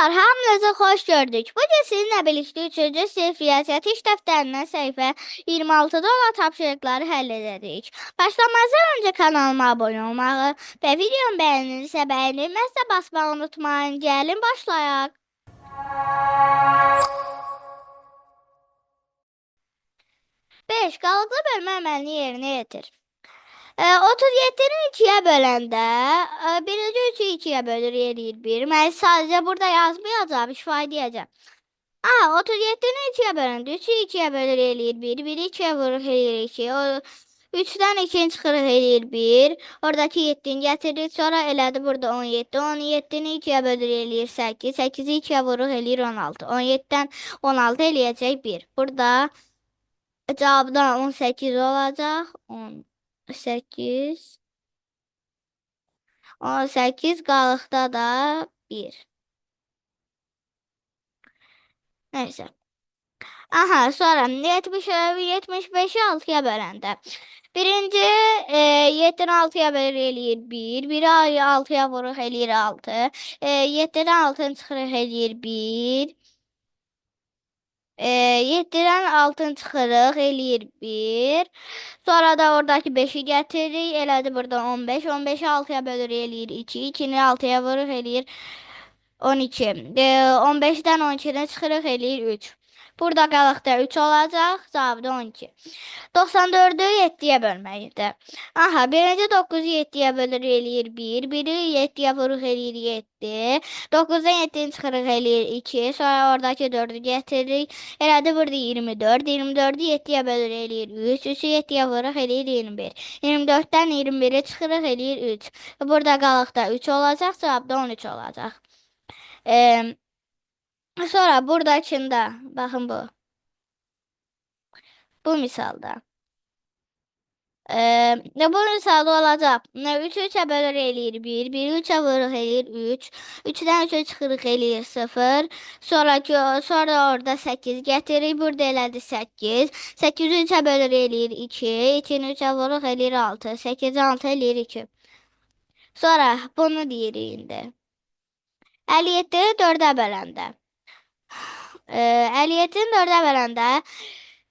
Uşaqlar, hamınızı xoş gördük. Bugün sizinlə birlikdə 3-cü sinif riyaziyyat iş dəftərindən səhifə 26-da olan tapşırıqları həll edəcəyik. Başlamazdan öncə kanalıma abunə olmağı və videomu bəyənirsə bəyənilməzsə basmağı unutmayın. Gəlin başlayaq. 5. Qalıqlı bölmə əməlini yerinə yetir. 37-ni 2-yə böləndə birinci 3-ü 2-yə bölür eləyir 1. Mən sadəcə burada yazmayacağam, şifahi deyəcəm. 37-ni 2-yə böləndə 3-ü 2-yə bölür eləyir 1. 1-i 2-yə vurur eləyir 2. 3-dən 2-ni çıxırıq eləyir 1. Oradakı 7-ni gətiririk. Sonra elədi burada 17. 17-ni 2-yə bölür eləyir 8. 8-i 2-yə vurur eləyir 16. 17-dən 16 eləyəcək 1. Burada cavabda 18 olacaq. 18. 18 qalıqda da 1. Nəysə. Aha, sonra 75-i 6-ya böləndə. Birinci 7-ni 6-ya bölür eləyir 1. 1-i 6-ya vuruq eləyir 6. 7-dən 6-nı çıxırıq eləyir 1. 7-dən 6-nı çıxırıq eləyir 1. Sonra da oradakı 5-i gətiririk. Elədi burada 15. 15-i 6-ya bölür eləyir 2. 2-ni 6-ya vuruq eləyir 12. 15-dən 12-ni çıxırıq eləyir 3. Burada qalıqda 3 olacaq. Cavabda 12. 94-ü 7-yə bölməkdir. Aha, birinci 9-u 7-yə bölür eləyir 1. 1-i 7-yə vuruq eləyir 7. 9-dan 7-ni çıxırıq eləyir 2. Sonra oradakı 4-ü gətiririk. Elədi burada 24. 24-ü 7-yə bölür eləyir 3. 3-ü 7-yə vuruq eləyir 21. 24-dən 21-i çıxırıq eləyir 3. Burada qalıqda 3 olacaq. Cavabda 13 olacaq. Sonra buradakında, baxın bu. Bu misalda. Bu misalda olacaq. 3-ü 3-ə bölür eləyir 1. 1-i 3-ə vuruq eləyir 3. 3-dən 3-ə çıxırıq eləyir 0. Sonra orada 8 gətiririk. Burada elədi 8. 8-i 3-ə bölür eləyir 2. 2-ni 3-ə vuruq eləyir 6. 8-i 6 eləyir 2. Sonra bunu deyirik indi. 57-ni 4-ə böləndə. 57-ni 4-ə böləndə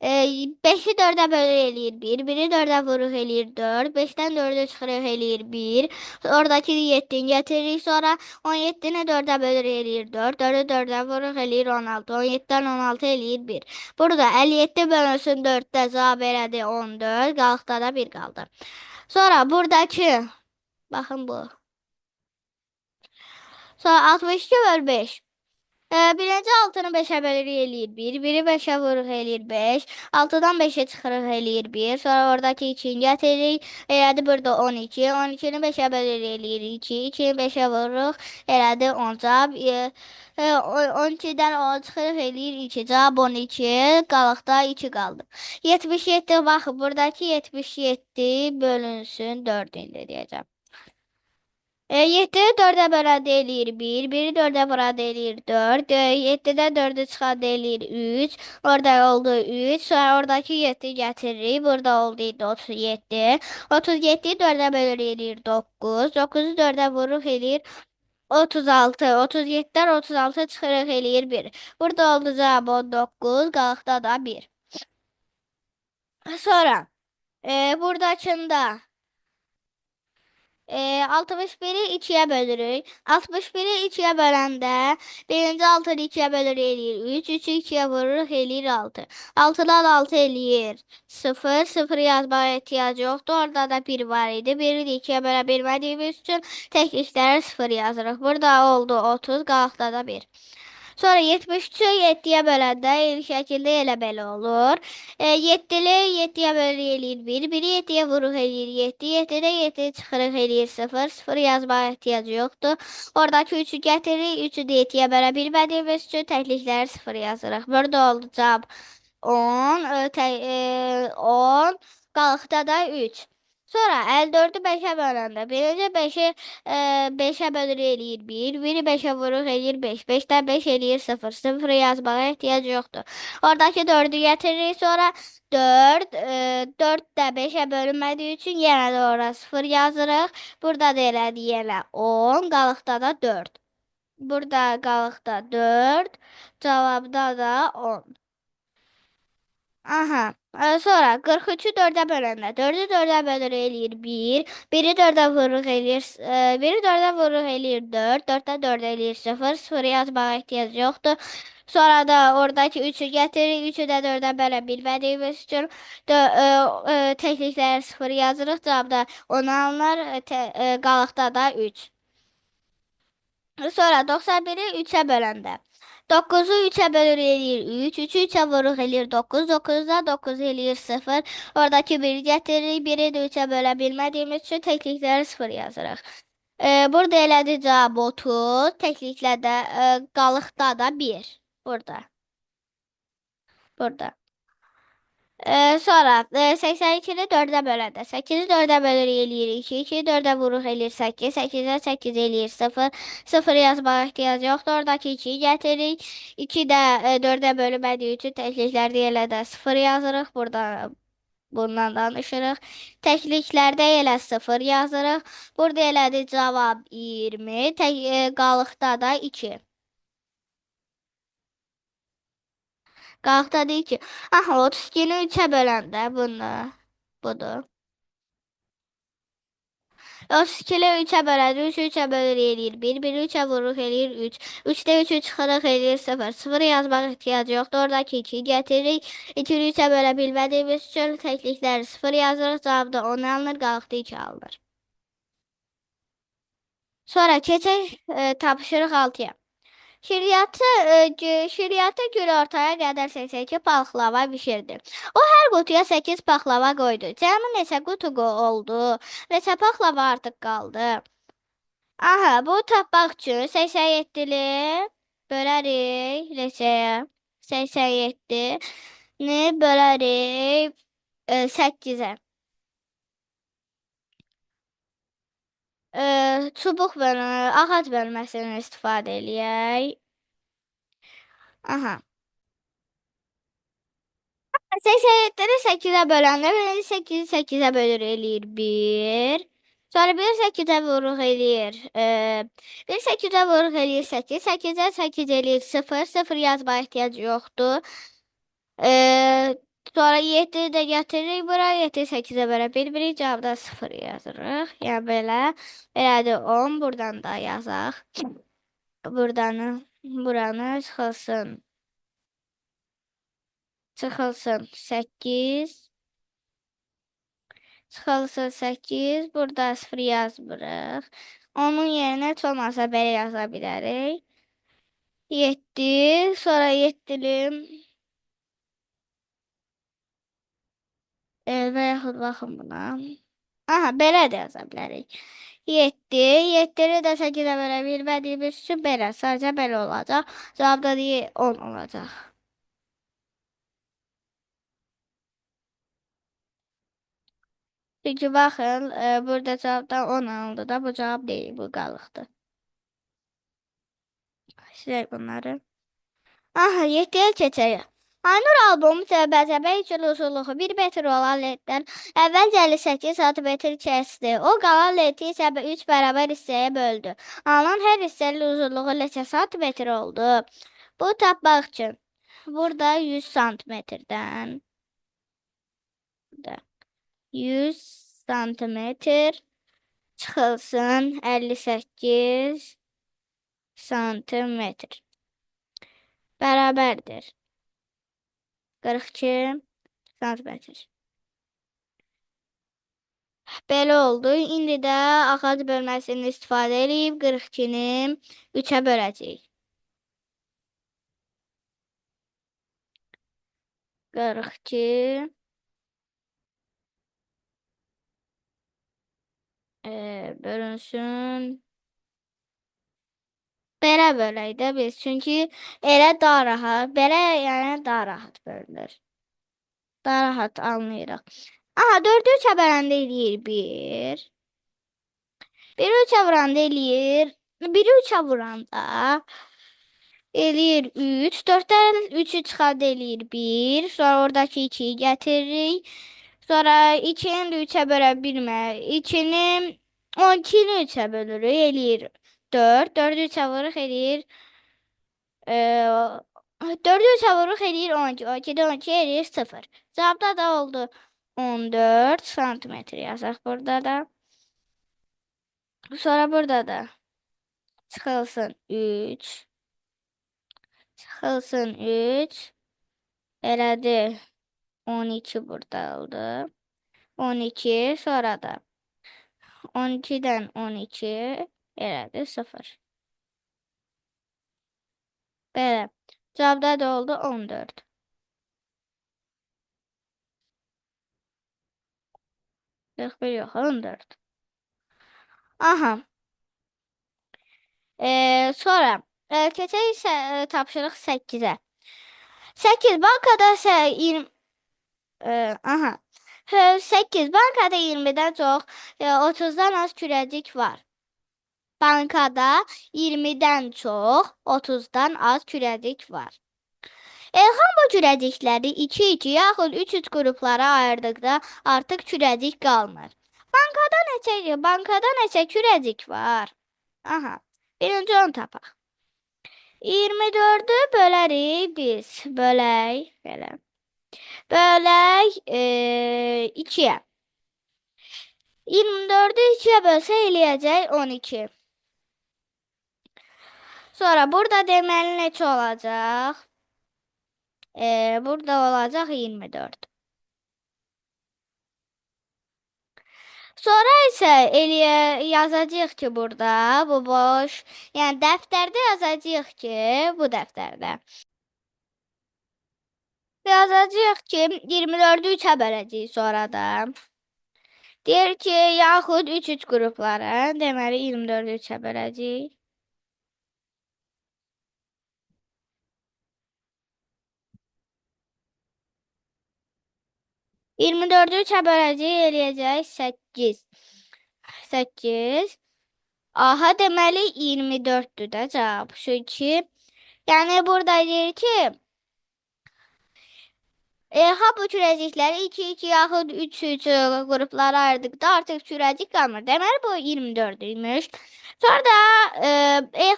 5-i 4-ə bölür eləyir 1. 1-i 4-ə vuruq eləyir 4. 5-dən 4-ə çıxırıq eləyir 1. Oradakı 7-ni gətiririk. Sonra 17-ni 4-ə bölür eləyir 4. 4-ü 4-ə vuruq eləyir 16. 17-dən 16 eləyir 1. Burada 57 bölünsün 4-də cavab elədi 14. Qalıqda da 1 qaldı. Sonra buradakı, baxın bu. Sonra 62 bölü 5. Birinci 6-nı 5-ə bölür eləyir 1. 1-i 5-ə vuruq eləyir 5. 6-dan 5-ə çıxırıq eləyir 1. Sonra oradakı 2-ni gətiririk. Elədi burada 12. 12-ni 5-ə bölür eləyir 2. 2-ni 5-ə vururuq. Elədi 10 cavab. 12-dən 10 çıxırıq eləyir 2. Cavab 12. Qalıqda 2 qaldı. 77, baxın buradakı 77 bölünsün 4 indi deyəcəm. 7-ni 4-ə böləndə eləyir 1. 1-i 4-ə böləndə eləyir 4. 7-dən 4-ü çıxanda eləyir 3. Orada oldu 3. Sonra oradakı 7-yi gətiririk. Burada oldu 37. 37-yi 4-ə bölür eləyir 9. 9-u 4-ə vuruq eləyir 36. 37-dən 36 çıxırıq eləyir 1. Burada oldu cavab 19. Qalıqda da 1. Sonra buradakında 61-i 2-yə bölürük. 61-i 2-yə böləndə birinci 6-nı 2-yə bölür eləyir 3. 3-ü 2-yə vururuq eləyir 6. 6-dan 6 eləyir 0. 0 yazmağa ehtiyac yoxdur. Orada da 1 var idi. 1-i də 2-yə bölə bilmədiyimiz üçün təkliklərə 0 yazırıq. Burada oldu 30. Qalıqda da 1. Sonra 73-ü 7-yə böləndə eyni şəkildə elə belə olur. 7-li 7-yə bölür eləyir 1. 1-i 7-yə vuruq eləyir 7. 7-də 7 çıxırıq eləyir 0. 0 yazmağa ehtiyacı yoxdur. Oradakı 3-ü gətiririk. 3-ü də 7-yə bölə bilmədiyimiz üçün təklikləri 0 yazırıq. Burada oldu cavab 10. 10. Qalıqda da 3. Sonra 54-ü 5-ə böləndə birinci 5-i 5-ə bölür eləyir 1. 1-i 5-ə vuruq eləyir 5. 5-dən 5 eləyir 0. 0 yazmağa ehtiyac yoxdur. Oradakı 4-ü gətiririk. Sonra 4. 4 də 5-ə bölünmədiyi üçün yenə də ora 0 yazırıq. Burada da elədi yenə 10. Qalıqda da 4. Burada qalıqda 4, cavabda da 10. Aha. Sonra 43-ü 4-ə böləndə 4-ü 4-ə bölür eləyir 1. 1-i 4-ə vururuq eləyir 1-i 4-ə vururuq eləyir 4. 4-də 4 eləyir 0. 0 yazmağa ehtiyac yoxdur. Sonra da oradakı 3-ü gətiririk. 3-ü də 4-ə bölə bilmədiyimiz üçün təklikləri 0 yazırıq. Cavabda 10 alınır. Qalıqda da 3. Sonra 91-i 3-ə böləndə 9-u 3-ə bölür eləyir 3. 3-ü 3-ə vuruq eləyir 9. 9-da 9 eləyir 0. Oradakı 1-i gətiririk. 1-i də 3-ə bölə bilmədiyimiz üçün təklikləri 0 yazırıq. Burada elədi cavab 30. Təkliklərdə qalıqda da 1. Burada. Burada. Sonra 82-ni 4-ə böləndə 8-i 4-ə bölür eləyir 2. 2-yi 4-ə vuruq eləyir 8. 8-də 8 eləyir 0. 0 yazmağa ehtiyac yoxdur. Oradakı 2-yi gətiririk. 2 də 4-ə bölünmədiyi üçün təkliklərdə elə də 0 yazırıq. Burada bundan danışırıq. Təkliklərdə elə 0 yazırıq. Burada elədi cavab 20. Qalıqda da 2. Qalıqda deyir ki, aha 32-ni 3-ə böləndə bunu budur. 32-ni 3-ə böləndə 3-ü 3-ə bölür eləyir 1. 1-i 3-ə vururuq eləyir 3. 3-də 3-ü çıxırıq eləyir 0. 0 yazmaq ehtiyac yoxdur. Oradakı 2-yi gətiririk. 2-ni 3-ə bölə bilmədiyimiz üçün təklikləri 0 yazırıq. Cavabda 10 alınır. Qalıqda 2 alınır. Sonra keçək tapşırıq 6-ya. Şiriyatı günortaya qədər 82 paxlava bişirdi. O hər qutuya 8 paxlava qoydu. Cəmi neçə qutu oldu? Neçə paxlava artıq qaldı? Aha, bu tapmaq üçün 87-ni bölərik neçəyə? 87-ni bölərik 8-ə. Çubuq ağac bölməsini istifadə eləyək. Aha. 87-ni 8-ə böləndə 8-i 8-ə bölür eləyir 1. Sonra 1 8-ə vuruq eləyir. 1 8-ə vuruq eləyir 8. 8-ə 8 eləyir 0. 0 yazmağa ehtiyac yoxdur. Sonra 7-ni də gətiririk bura. 7 8-ə bölə bilmirik. Cavabda 0 yazırıq. Yəni belə. Belədir 10. Buradan da yazaq. Buranı çıxılsın. Çıxılsın 8. Çıxılsın 8. Burada 0 yazmırıq. Onun yerinə heç olmasa belə yaza bilərik. 7. Sonra 7-lim. Və yaxud baxın buna. Aha, belə də yaza bilərik. 7. 7-ni də 8-ə verə bilmədiyimiz üçün belə. Sadəcə belə olacaq. Cavabda 10 olacaq. Çünki baxın, burada cavabdan 10 alındı da bu cavab deyil, bu qalıqdır. Silək bunları. Aha, 7-yə keçək. Aynur albomu bəzəmək üçün uzunluğu 1 metr olan leddən əvvəlcə 58 cm kəsdi. O qalan ledi isə 3 bərabər hissəyə böldü. Alınan hər hissənin uzunluğu neçə santimetr oldu? Bu tapmaq üçün burada 100 santimetrdən 100 santimetr çıxılsın 58 santimetr bərabərdir 42 santimetr. Belə oldu. İndi də ağac bölməsini istifadə edib 42-ni 3-ə böləcəyik. 42 bölünsün. Belə bölək də biz. Çünki elə daha rahat. Belə yəni daha rahat bölünür. Daha rahat anlayırıq. Aha, 4-ü 3-ə böləndə eləyir 1. 1-i 3-ə vuranda eləyir. 1-i 3-ə vuranda eləyir 3. 4-dən 3-ü çıxanda eləyir 1. Sonra oradakı 2-yi gətiririk. Sonra 2-ni də 3-ə bölə bilmir. 2-ni 12-ni 3-ə bölürük. Eləyir 4. 4-ü 3'ə vururuq eləyir. 4-ü 3'ə vururuq eləyir 12. 12-də 12 eləyir 0. Cavabda da oldu 14 santimetr yazaq burada da. Sonra burada da çıxılsın 3. Çıxılsın 3. Elədi 12 burada oldu. 12 sonra da 12'dən 12 elədi 0. Belə. Cavabda da oldu 14. 41 yox 14. Aha. Sonra keçək isə tapşırıq 8-ə. 8 bankada isə 20 aha. 8 bankada 20-dən çox 30-dan az kürəcik var. Bankada 20-dən çox 30-dan az kürəcik var. Elxan bu kürəcikləri 2-2 yaxud 3-3 qruplara ayırdıqda artıq kürəcik qalmır. Bankada neçə kürəcik var? Aha. Birinci onu tapaq. 24'ü bölərik biz. Bölək. Belə. Bölək 2'yə. 24'ü 2'yə bölsə eləyəcək 12. Sonra burada deməli neçə olacaq? Burada olacaq 24. Sonra isə yazacağıq ki, burada bu boş. Yəni dəftərdə yazacağıq ki, bu dəftərdə. Yazacağıq ki, 24'ü 3'ə böləcəyik sonra da. Deyir ki, yaxud 3-3 qruplara, deməli 24'ü 3'ə böləcəyik. Iyirmi dördü 3'ə böləcəyik, eləyəcək 8. 8. Aha, deməli 24'dür də cavab. Çünki, yəni burada deyir ki, ha bu kürəcikləri 2-2 yaxud 3-3 qruplara ayırdıqda artıq kürəcik qalmır. Deməli bu 24-üymüş. Sonra da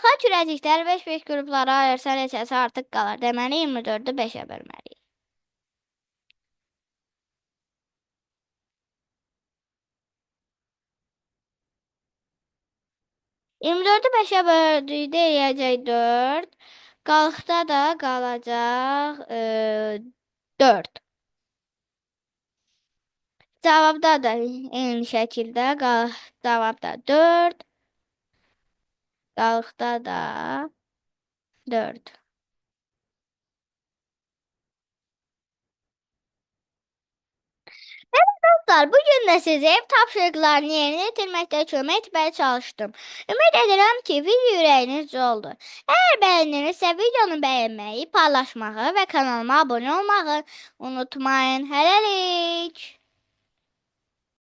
ha kürəcikləri 5-5 qruplara ayırsa neçəsi artıq qalır. Deməli 24'ü 5'ə bölməliyik. 24'ü 5'ə böldükdə eləyəcək 4. Qalıqda da qalacaq 4. Cavabda da eyni şəkildə cavabda 4. Qalıqda da 4. Dostlar, bugün də sizə ev tapşırıqlarını yerinə yetirməkdə kömək etməyə çalışdım. Ümid edirəm ki, video ürəyinizcə oldu. Əgər bəyəndinizsə, videonu bəyənməyi, paylaşmağı və kanalıma abunə olmağı unutmayın. Hələlik.